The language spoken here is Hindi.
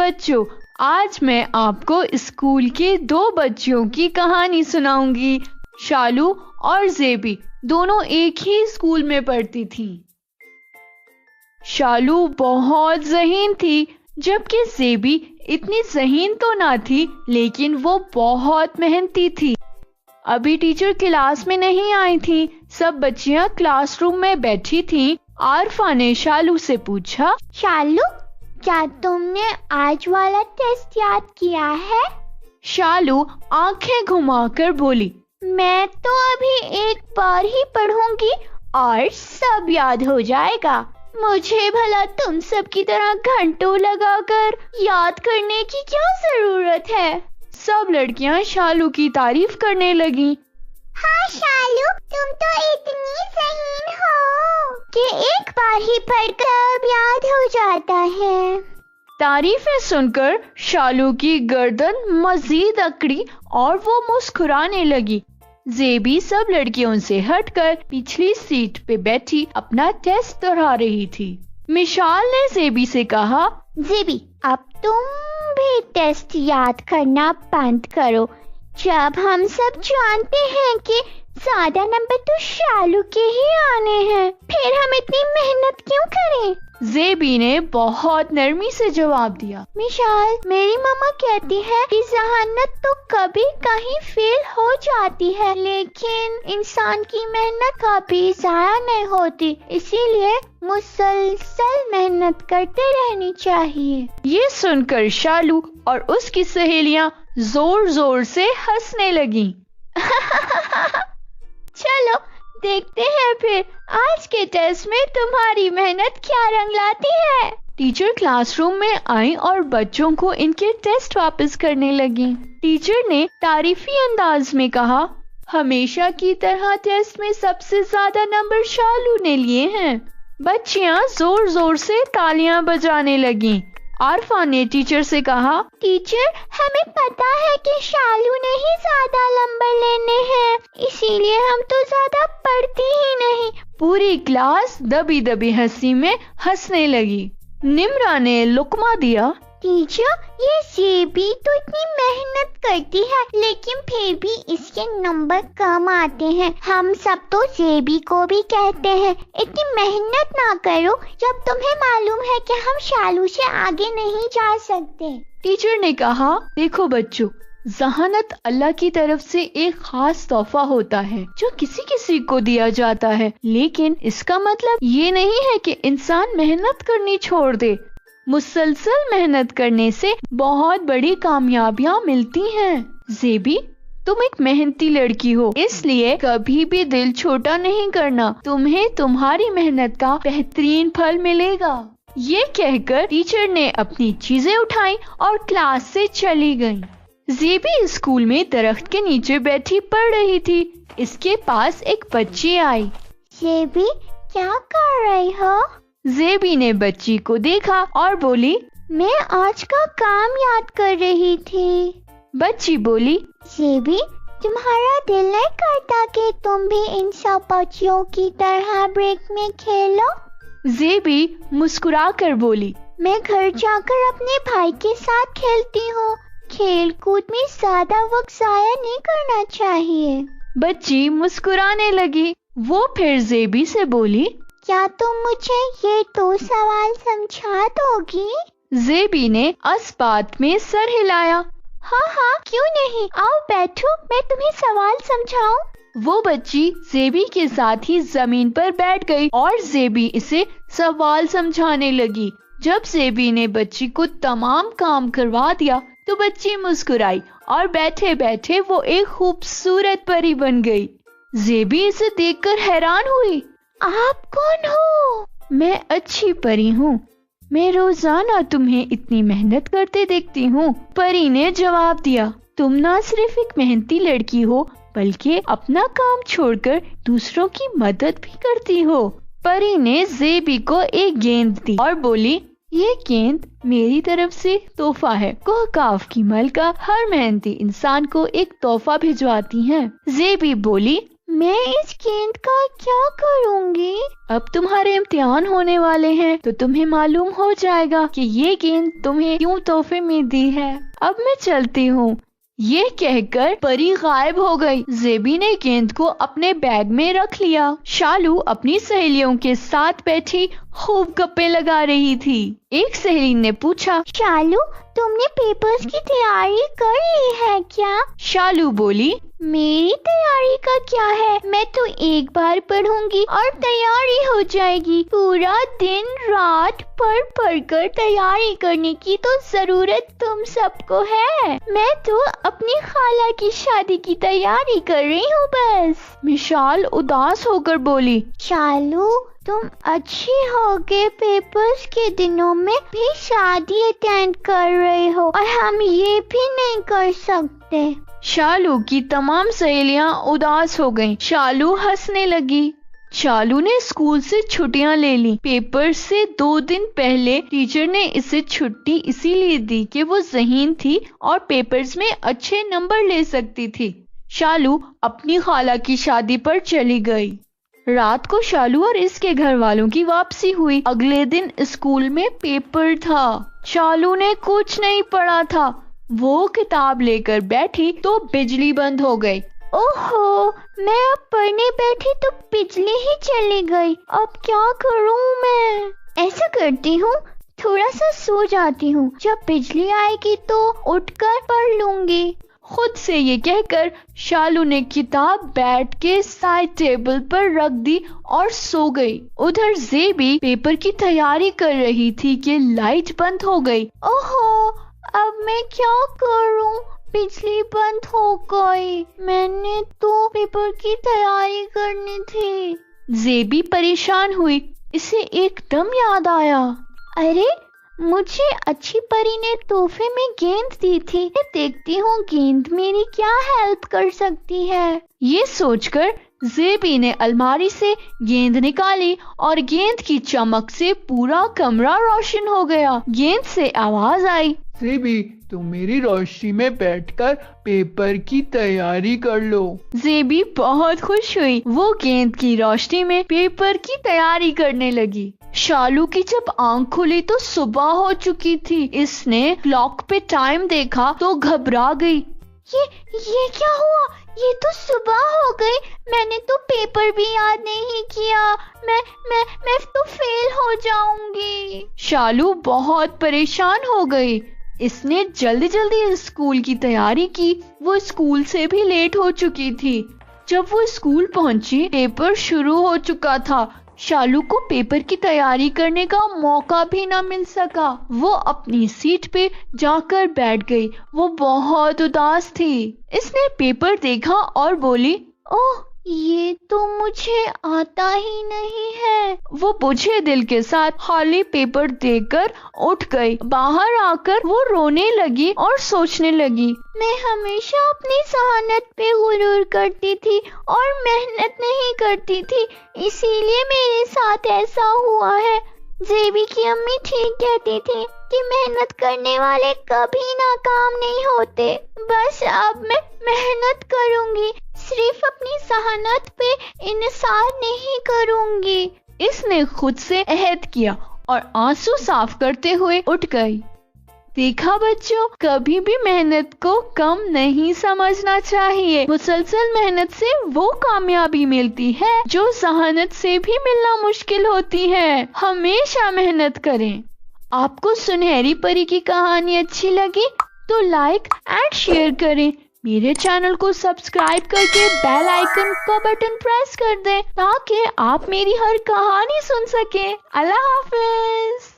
बच्चों, आज मैं आपको स्कूल के दो बच्चियों की कहानी सुनाऊंगी। शालू और जेबी दोनों एक ही स्कूल में पढ़ती थीं। शालू बहुत ज़हीन थी, जबकि जेबी इतनी ज़हीन तो ना थी, लेकिन वो बहुत मेहनती थी। अभी टीचर क्लास में नहीं आई थी, सब बच्चियां क्लासरूम में बैठी थीं। आरफा ने शालू से पूछा, शालू, क्या तुमने आज वाला टेस्ट याद किया है? शालू आंखें घुमाकर बोली, मैं तो अभी एक बार ही पढ़ूंगी और सब याद हो जाएगा। मुझे भला तुम सब की तरह घंटों लगाकर याद करने की क्या जरूरत है? सब लड़कियां शालू की तारीफ करने लगीं। हाँ शालू, तुम तो इतनी ज़हीन हो कि एक बार ही पढ़कर याद हो जाता है। तारीफें सुनकर शालू की गर्दन मजीद अकड़ी और वो मुस्कुराने लगी। जेबी सब लड़कियों से हटकर पिछली सीट पे बैठी अपना टेस्ट दोहरा रही थी। मिशाल ने जेबी से कहा, जेबी, अब तुम भी टेस्ट याद करना बंद करो। जब हम सब जानते हैं कि ज्यादा नंबर तो शालू के ही आने हैं, फिर हम इतनी मेहनत क्यों करें? जेबी ने बहुत नरमी से जवाब दिया, मिशाल, मेरी मम्मा कहती है कि जहानत तो कभी कहीं फेल हो जाती है, लेकिन इंसान की मेहनत कभी जाया नहीं होती, इसीलिए मुसलसल मेहनत करते रहनी चाहिए। ये सुनकर शालू और उसकी सहेलियां जोर जोर से हंसने लगीं। चलो देखते हैं फिर आज के टेस्ट में तुम्हारी मेहनत क्या रंग लाती है। टीचर क्लासरूम में आई और बच्चों को इनके टेस्ट वापस करने लगी। टीचर ने तारीफी अंदाज में कहा, हमेशा की तरह टेस्ट में सबसे ज्यादा नंबर शालू ने लिए हैं। बच्चियां जोर जोर से तालियां बजाने लगीं। आरफा ने टीचर से कहा, टीचर, हमें पता है कि शालू ने ही ज्यादा नंबर लेने हैं, इसीलिए हम तो ज्यादा पढ़ती ही नहीं। पूरी क्लास दबी दबी हंसी में हंसने लगी। निम्रा ने लुकमा दिया, टीचर, ये जेबी तो इतनी मेहनत करती है, लेकिन फिर भी इसके नंबर कम आते हैं। हम सब तो जेबी को भी कहते हैं, इतनी मेहनत ना करो जब तुम्हें मालूम है कि हम शालू से आगे नहीं जा सकते। टीचर ने कहा, देखो बच्चों, जहानत अल्लाह की तरफ से एक खास तोहफा होता है जो किसी किसी को दिया जाता है, लेकिन इसका मतलब ये नहीं है कि इंसान मेहनत करनी छोड़ दे। मुसलसल मेहनत करने से बहुत बड़ी कामयाबियां मिलती हैं। जेबी, तुम एक मेहनती लड़की हो, इसलिए कभी भी दिल छोटा नहीं करना। तुम्हें तुम्हारी मेहनत का बेहतरीन फल मिलेगा। ये कहकर टीचर ने अपनी चीजें उठाई और क्लास से चली गई। जेबी स्कूल में दरख्त के नीचे बैठी पढ़ रही थी। इसके पास एक बच्ची आई। जेबी, क्या कर रही हो? जेबी ने बच्ची को देखा और बोली, मैं आज का काम याद कर रही थी। बच्ची बोली, जेबी, तुम्हारा दिल नहीं करता कि तुम भी इन सब बच्चियों की तरह ब्रेक में खेलो? जेबी मुस्कुरा कर बोली, मैं घर जाकर अपने भाई के साथ खेलती हूँ। खेल कूद में ज्यादा वक्त जाया नहीं करना चाहिए। बच्ची मुस्कुराने लगी। वो फिर जेबी से बोली, क्या तुम मुझे ये दो सवाल समझा दोगी? जेबी ने इस बात में सर हिलाया। हाँ हाँ, क्यों नहीं, आओ बैठो, मैं तुम्हें सवाल समझाऊं। वो बच्ची जेबी के साथ ही जमीन पर बैठ गई और जेबी इसे सवाल समझाने लगी। जब जेबी ने बच्ची को तमाम काम करवा दिया तो बच्ची मुस्कुराई और बैठे बैठे वो एक खूबसूरत परी बन गई। जेबी इसे देखकर हैरान हुई। आप कौन हो? मैं अच्छी परी हूँ, मैं रोजाना तुम्हें इतनी मेहनत करते देखती हूँ। परी ने जवाब दिया, तुम ना सिर्फ एक मेहनती लड़की हो, बल्कि अपना काम छोड़कर दूसरों की मदद भी करती हो। परी ने जेबी को एक गेंद दी और बोली, ये गेंद मेरी तरफ से तोहफा है। कहकाफ की मलका हर मेहनती इंसान को एक तोहफा भिजवाती है। जेबी बोली, मैं इस गेंद का क्या करूँगी? अब तुम्हारे इम्तिहान होने वाले हैं तो तुम्हें मालूम हो जाएगा कि ये गेंद तुम्हें क्यों तोहफे में दी है। अब मैं चलती हूँ। ये कहकर परी गायब हो गई। जेबी ने गेंद को अपने बैग में रख लिया। शालू अपनी सहेलियों के साथ बैठी खूब गप्पे लगा रही थी। एक सहेली ने पूछा, शालू तुमने पेपर्स की तैयारी कर ली है क्या? शालू बोली, मेरी तैयारी का क्या है, मैं तो एक बार पढ़ूंगी और तैयारी हो जाएगी। पूरा दिन रात पढ़ कर तैयारी करने की तो जरूरत तुम सबको है। मैं तो अपनी खाला की शादी की तैयारी कर रही हूँ बस। मिशाल उदास होकर बोली, शालू तुम अच्छी हो के पेपर्स के दिनों में भी शादी अटेंड कर रहे हो और हम ये भी नहीं कर सकते। शालू की तमाम सहेलियां उदास हो गईं। शालू हंसने लगी। शालू ने स्कूल से छुट्टियां ले ली। पेपर से 2 दिन पहले टीचर ने इसे छुट्टी इसीलिए दी कि वो ज़हीन थी और पेपर्स में अच्छे नंबर ले सकती थी। शालू अपनी खाला की शादी पर चली गई। रात को शालू और इसके घर वालों की वापसी हुई। अगले दिन स्कूल में पेपर था। शालू ने कुछ नहीं पढ़ा था। वो किताब लेकर बैठी तो बिजली बंद हो गई। ओहो, मैं अब पढ़ने बैठी तो बिजली ही चली गई। अब क्या करूं मैं? ऐसा करती हूँ, थोड़ा सा सो जाती हूँ, जब बिजली आएगी तो उठकर पढ़ लूंगी। खुद से ये कहकर शालू ने किताब बेड के साइड टेबल पर रख दी और सो गई। उधर जेबी पेपर की तैयारी कर रही थी कि लाइट बंद हो गई। ओहो, अब मैं क्या करूं? बिजली बंद हो गई। मैंने तो पेपर की तैयारी करनी थी। जेबी परेशान हुई। इसे एकदम याद आया, अरे मुझे अच्छी परी ने तोहफे में गेंद दी थी। मैं देखती हूँ गेंद मेरी क्या हेल्प कर सकती है। ये सोचकर जेबी ने अलमारी से गेंद निकाली और गेंद की चमक से पूरा कमरा रोशन हो गया। गेंद से आवाज आई, जेबी तुम मेरी रोशनी में बैठकर पेपर की तैयारी कर लो। जेबी बहुत खुश हुई। वो गेंद की रोशनी में पेपर की तैयारी करने लगी। शालू की जब आंख खुली तो सुबह हो चुकी थी। इसने क्लॉक पे टाइम देखा तो घबरा गई। ये क्या हुआ? ये तो सुबह हो गई। मैंने तो पेपर भी याद नहीं किया। मैं तो फेल हो जाऊंगी। शालू बहुत परेशान हो गई। इसने जल्दी जल्दी स्कूल की तैयारी की। वो स्कूल से भी लेट हो चुकी थी। जब वो स्कूल पहुंची पेपर शुरू हो चुका था। शालू को पेपर की तैयारी करने का मौका भी न मिल सका। वो अपनी सीट पे जाकर बैठ गई। वो बहुत उदास थी। इसने पेपर देखा और बोली, ओह, ये तो मुझे आता ही नहीं है। वो बुझे दिल के साथ खाली पेपर देखकर उठ गई। बाहर आकर वो रोने लगी और सोचने लगी, मैं हमेशा अपनी सहानत पे गुरूर करती थी और मेहनत नहीं करती थी, इसीलिए मेरे साथ ऐसा हुआ है। जेबी की अम्मी ठीक कहती थी कि मेहनत करने वाले कभी नाकाम नहीं होते। बस अब मैं मेहनत करूंगी, सिर्फ अपनी सहानत पे इन्सार नहीं करूंगी। इसने खुद से अहद किया और आंसू साफ करते हुए उठ गई। देखा बच्चों, कभी भी मेहनत को कम नहीं समझना चाहिए। मुसलसल मेहनत से वो कामयाबी मिलती है जो सहानत से भी मिलना मुश्किल होती है। हमेशा मेहनत करें। आपको सुनहरी परी की कहानी अच्छी लगी तो लाइक एंड शेयर करें। मेरे चैनल को सब्सक्राइब करके बेल आइकन का बटन प्रेस कर दें ताकि आप मेरी हर कहानी सुन सकें। अल्लाह हाफिज।